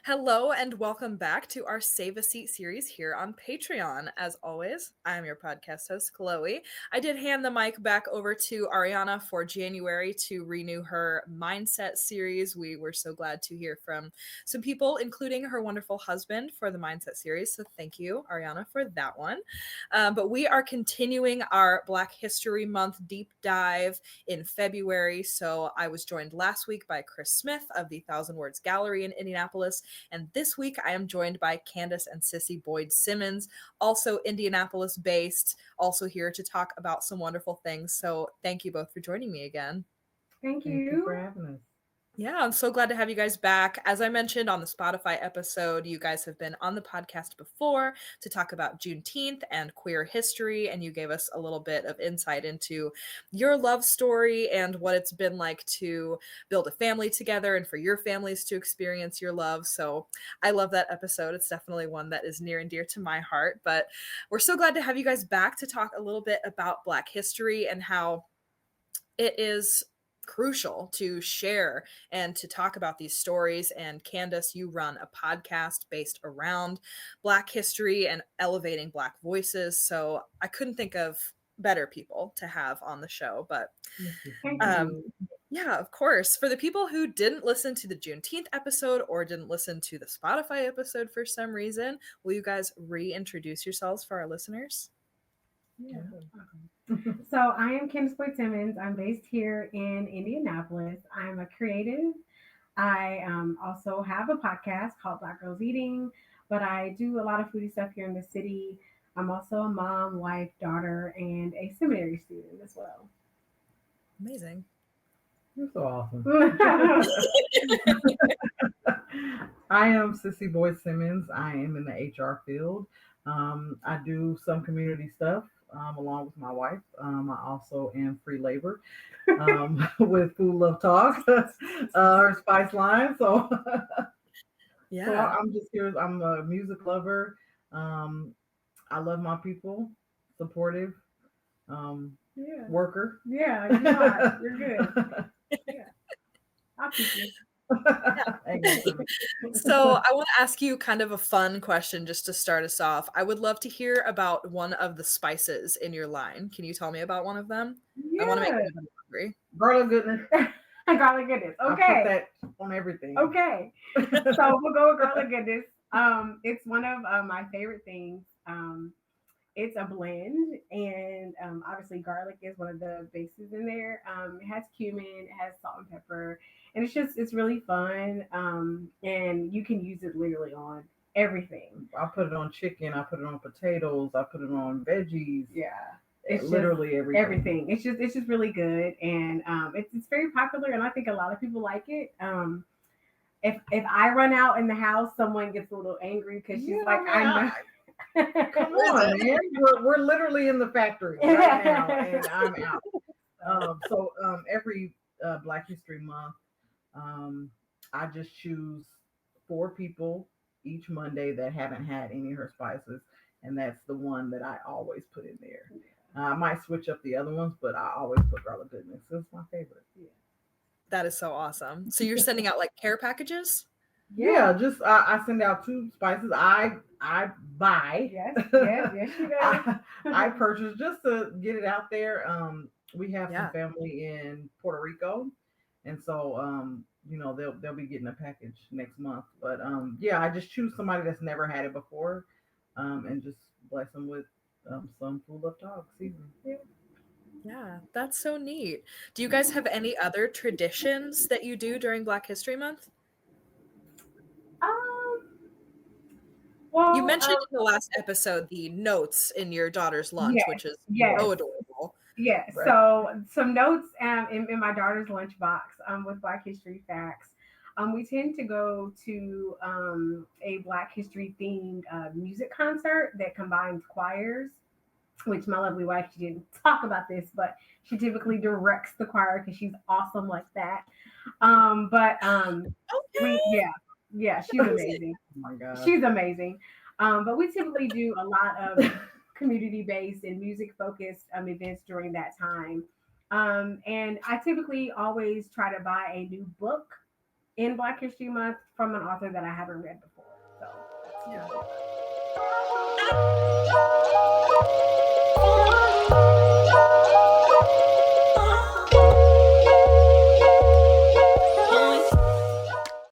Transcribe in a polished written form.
Hello and welcome back to our Save a Seat series here on Patreon. As always, I'm your podcast host, Chloe. I did hand the mic back over to Ariana for January to renew her Mindset series. We were so glad to hear from some people, including her wonderful husband, for the Mindset series. So thank you, Ariana, for that one. But we are continuing our Black History Month deep dive in February. So I was joined last week by Chris Smith of the Thousand Words Gallery in Indianapolis. And this week I am joined by Candace and Sissy Boyd Simmons, also Indianapolis based, also here to talk about some wonderful things. So thank you both for joining me again. Thank you for having us. Yeah, I'm so glad to have you guys back. As I mentioned on the Spotify episode, you guys have been on the podcast before to talk about Juneteenth and queer history, and you gave us a little bit of insight into your love story and what it's been like to build a family together and for your families to experience your love. So I love that episode. It's definitely one that is near and dear to my heart, but we're so glad to have you guys back to talk a little bit about Black history and how it is crucial to share and to talk about these stories. And Candace, you run a podcast based around Black history and elevating Black voices. So I couldn't think of better people to have on the show. But yeah, of course. For the people who didn't listen to the Juneteenth episode or didn't listen to the Spotify episode for some reason, will you guys reintroduce yourselves for our listeners? Yeah. So I am Candace Boyd Simmons. I'm based here in Indianapolis. I'm a creative. I also have a podcast called Black Girls Eating, but I do a lot of foodie stuff here in the city. I'm also a mom, wife, daughter, and a seminary student as well. Amazing. You're so awesome. I am Sissy Boyd Simmons. I am in the HR field. I do some community stuff along with my wife. I also am free labor with FoodLoveTog, her spice line. So, Yeah, so I'm just here. I'm a music lover. I love my people, supportive, worker. Yeah, you're good. Yeah. I'll keep you. So I want to ask you kind of a fun question just to start us off. I would love to hear about one of the spices in your line. Can you tell me about one of them? Yeah. I want to make everybody hungry. Garlic goodness. Garlic goodness. Okay. I put that on everything. Okay. So we'll go with garlic goodness. It's one of my favorite things. It's a blend, and obviously garlic is one of the bases in there. It has cumin, it has salt and pepper, and it's really fun. And you can use it literally on everything. I put it on chicken, I put it on potatoes, I put it on veggies. Yeah. It's literally everything. It's just really good, and it's very popular, and I think a lot of people like it. If I run out in the house, someone gets a little angry because she's like, I know. Come on, man. We're literally in the factory right now, and I'm out. So every Black History Month, I just choose 4 people each Monday that haven't had any of her spices, and that's the one that I always put in there. I might switch up the other ones, but I always put garlic goodness. It's my favorite. Yeah. That is so awesome. So you're sending out like care packages? Yeah, just I send out 2 spices. I buy. Yes, you do. I purchase just to get it out there. We have some family in Puerto Rico, and so they'll be getting a package next month. But I just choose somebody that's never had it before, and just bless them with some FoodLoveTog seasoning. Yeah, that's so neat. Do you guys have any other traditions that you do during Black History Month? Well, you mentioned in the last episode the notes in your daughter's lunch, which is so adorable. Yeah. Right. So some notes in my daughter's lunchbox with Black History facts. We tend to go to a Black History themed music concert that combines choirs, which my lovely wife, she didn't talk about this, but she typically directs the choir because she's awesome like that. Yeah, she's amazing. Oh my God. She's amazing. But we typically do a lot of community-based and music-focused events during that time. And I typically always try to buy a new book in Black History Month from an author that I haven't read before. So that's Yeah. usually